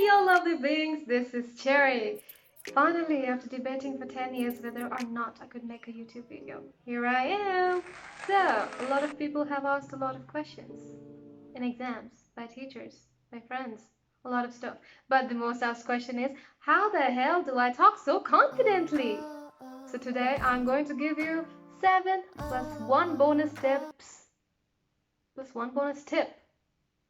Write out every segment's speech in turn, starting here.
you lovely beings, this is Cherry. Finally, after debating for 10 years whether or not I could make a YouTube video, here I am. So, a lot of people have asked a lot of questions in exams, by teachers, by friends, a lot of stuff. But the most asked question is, how the hell do I talk so confidently? So today I'm going to give you 7 plus 1 bonus tips, plus 1 bonus tip.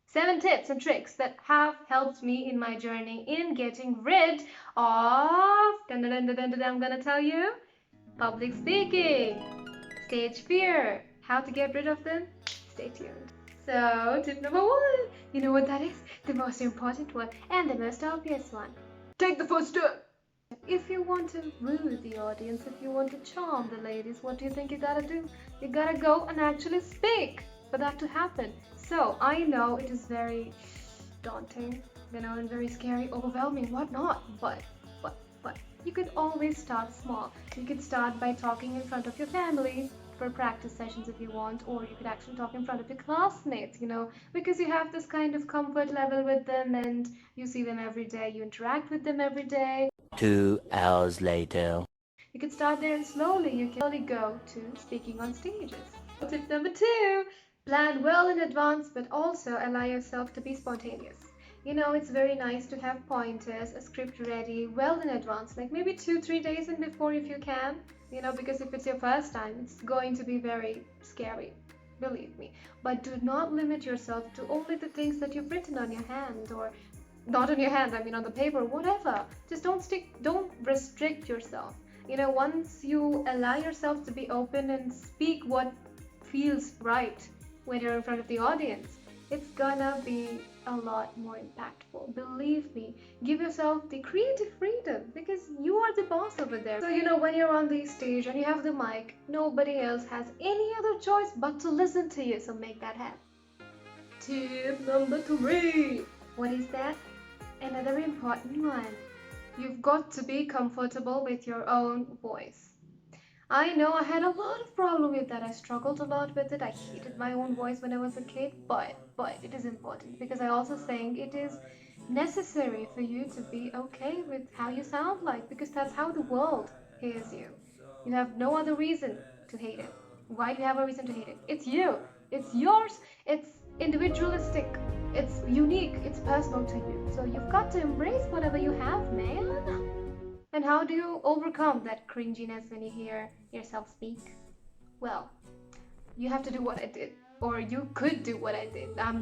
7 tips and tricks that have helped me in my journey in getting rid of, I'm gonna tell you, public speaking, stage fear, how to get rid of them. Stay tuned. So, tip number 1, you know what that is? The most important one and the most obvious one. Take the first step. If you want to woo the audience, if you want to charm the ladies, what do you think you gotta do? You gotta go and actually speak for that to happen. So I know it is very daunting, and very scary, overwhelming, whatnot, but you could always start small. You could start by talking in front of your family for practice sessions if you want, or you could actually talk in front of your classmates, because you have this kind of comfort level with them and you see them every day, you interact with them every day. 2 hours later. You can start there and slowly you can slowly go to speaking on stages. Tip number 2, plan well in advance but also allow yourself to be spontaneous. It's very nice to have pointers, a script ready well in advance, like maybe 2-3 days in before if you can, because if it's your first time, it's going to be very scary, believe me. But do not limit yourself to only the things that you've written on your hand, or not on your hand, on the paper, whatever. Just don't restrict yourself. Once you allow yourself to be open and speak what feels right when you're in front of the audience, it's gonna be a lot more impactful. Believe me, give yourself the creative freedom because you are the boss over there. So, when you're on the stage and you have the mic, nobody else has any other choice but to listen to you. So make that happen. Tip number 3. What is that? Another important one. You've got to be comfortable with your own voice. I know I had a lot of problem with that. I struggled a lot with it. I hated my own voice when I was a kid, but it is important because I also think it is necessary for you to be okay with how you sound like, because that's how the world hears you. You have no other reason to hate it. Why do you have a reason to hate it? It's you. It's yours. It's individualistic. It's unique. It's personal to you. So you've got to embrace whatever you have, man. And how do you overcome that cringiness when you hear yourself speak? Well, you have to do what I did, or you could do what I did. I'm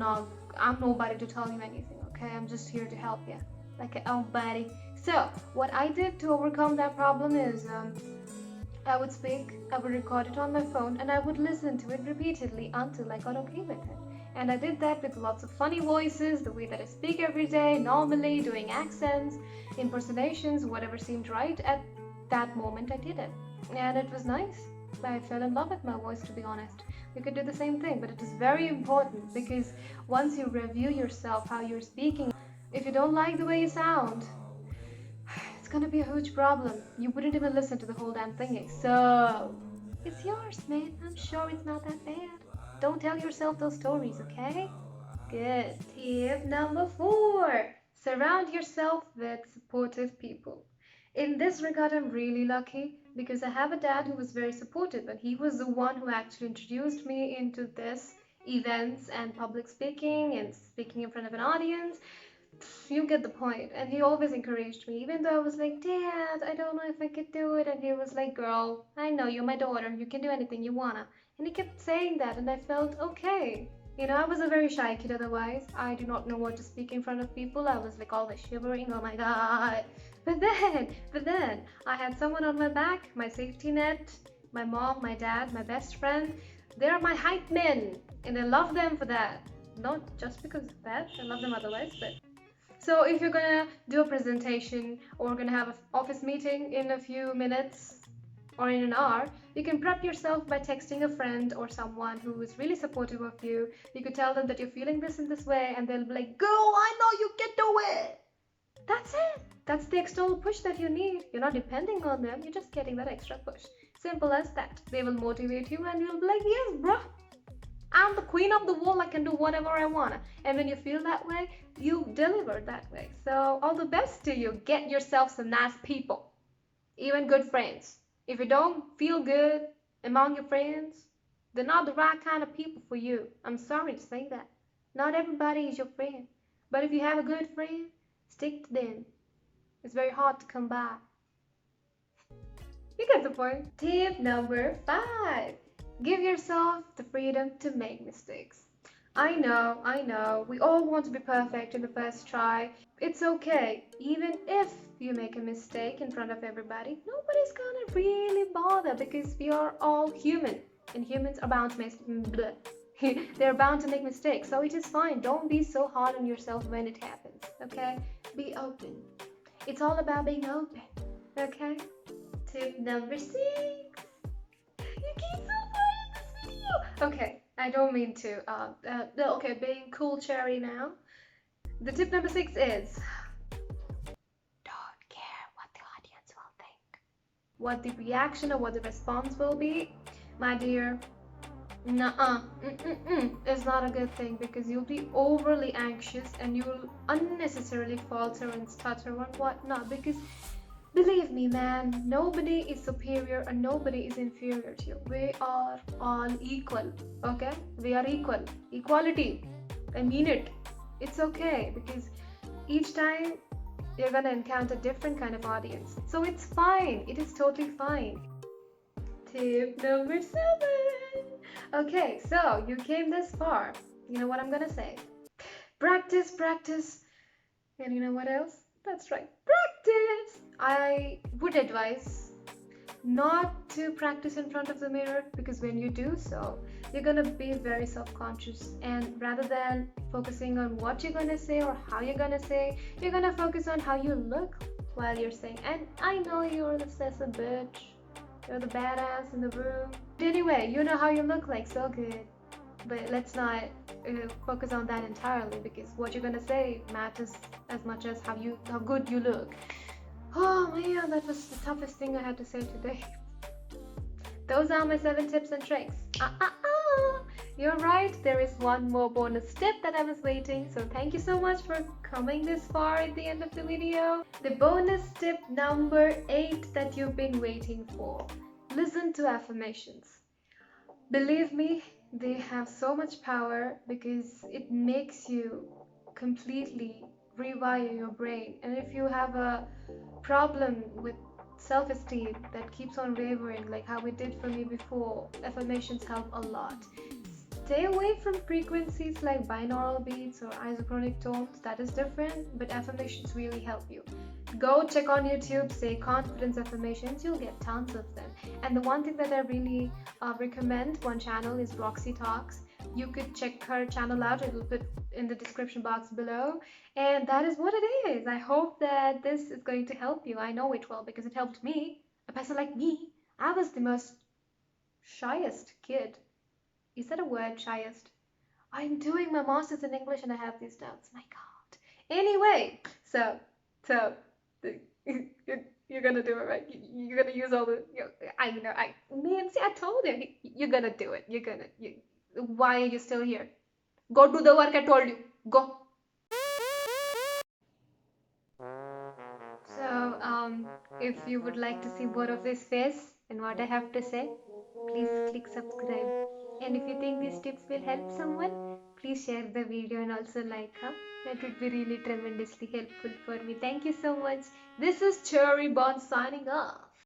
nobody to tell you anything, okay? I'm just here to help you, like an elf buddy. So, what I did to overcome that problem is, I would speak, I would record it on my phone, and I would listen to it repeatedly until I got okay with it. And I did that with lots of funny voices, the way that I speak every day, normally, doing accents, impersonations, whatever seemed right at that moment I did it. And it was nice. I fell in love with my voice, to be honest. You could do the same thing, but it is very important because once you review yourself, how you're speaking, if you don't like the way you sound, it's gonna be a huge problem. You wouldn't even listen to the whole damn thingy. So, it's yours, man. I'm sure it's not that bad. Don't tell yourself those stories, okay? Good. Tip number 4. Surround yourself with supportive people. In this regard, I'm really lucky because I have a dad who was very supportive, and he was the one who actually introduced me into this events and public speaking and speaking in front of an audience. You get the point. And he always encouraged me, even though I was like, Dad, I don't know if I could do it. And he was like, girl, I know you're my daughter. You can do anything you wanna. And he kept saying that, and I felt okay. I was a very shy kid otherwise. I do not know what to speak in front of people. I was like always shivering, oh my god. But then, I had someone on my back, my safety net, my mom, my dad, my best friend. They're my hype men, and I love them for that. Not just because of that, I love them otherwise, but... So if you're gonna do a presentation or gonna have an office meeting in a few minutes, or in an hour, you can prep yourself by texting a friend or someone who is really supportive of you. You could tell them that you're feeling this in this way, and they'll be like, girl, I know you can do it. That's it. That's the external push that you need. You're not depending on them, you're just getting that extra push. Simple as that. They will motivate you and you'll be like, yes, bruh. I'm the queen of the world. I can do whatever I want. And when you feel that way, you deliver that way. So all the best to you. Get yourself some nice people, even good friends. If you don't feel good among your friends, they're not the right kind of people for you. I'm sorry to say that. Not everybody is your friend. But if you have a good friend, stick to them. It's very hard to come by. You get the point. Tip number 5. Give yourself the freedom to make mistakes. I know, we all want to be perfect in the first try. It's okay, even if you make a mistake in front of everybody, nobody's gonna really bother because we are all human and humans are bound to make they're bound to make mistakes, so it is fine. Don't be so hard on yourself when it happens, okay? Be open. It's all about being open, okay? Tip number 6. You keep so far in this video. Okay, I don't mean to. Okay, being cool cherry now. The tip number 6 is don't care what the audience will think. What the reaction or what the response will be, my dear, nuh-uh, is not a good thing because you'll be overly anxious and you'll unnecessarily falter and stutter and whatnot because believe me, man, nobody is superior and nobody is inferior to you. We are all equal, okay? We are equal. Equality. I mean it. It's okay because each time you're gonna encounter different kind of audience. So it's fine. It is totally fine. Tip number 7. Okay, so you came this far. You know what I'm gonna say? Practice, practice. And you know what else? That's right, practice. I would advise not to practice in front of the mirror because when you do so, you're gonna be very self-conscious, and rather than focusing on what you're gonna say or how you're gonna say, you're gonna focus on how you look while you're saying. And I know you're the sassy bitch, you're the badass in the room. But anyway, you know how you look like, so good. But let's not focus on that entirely because what you're gonna say matters as much as how good you look. Oh man, that was the toughest thing I had to say today. Those are my 7 tips and tricks. You're right, there is one more bonus tip that I was waiting, so thank you so much for coming this far at the end of the video. The bonus tip number 8 that you've been waiting for. Listen to affirmations. Believe me, they have so much power because it makes you completely rewire your brain. And if you have a problem with self-esteem that keeps on wavering like how it did for me before, affirmations help a lot. Stay away from frequencies like binaural beats or isochronic tones. That is different, but affirmations really help you. Go check on YouTube, say confidence affirmations, you'll get tons of them. And the one thing that I really recommend, one channel is Roxy Talks. You could check her channel out, it will put in the description box below. And that is what it is. I hope that this is going to help you. I know it will because it helped me. A person like me, I was the most shyest kid. Is that a word, shyest? I'm doing my master's in English and I have these doubts. My God. Anyway, so you're gonna do it, right? You're gonna use all the. Man, see, I told you, you're gonna do it. Why are you still here? Go do the work I told you. Go. So, if you would like to see more of this face and what I have to say, please click subscribe. And if you think these tips will help someone, please share the video and also like her. That would be really tremendously helpful for me. Thank you so much. This is Cherry Bond signing off.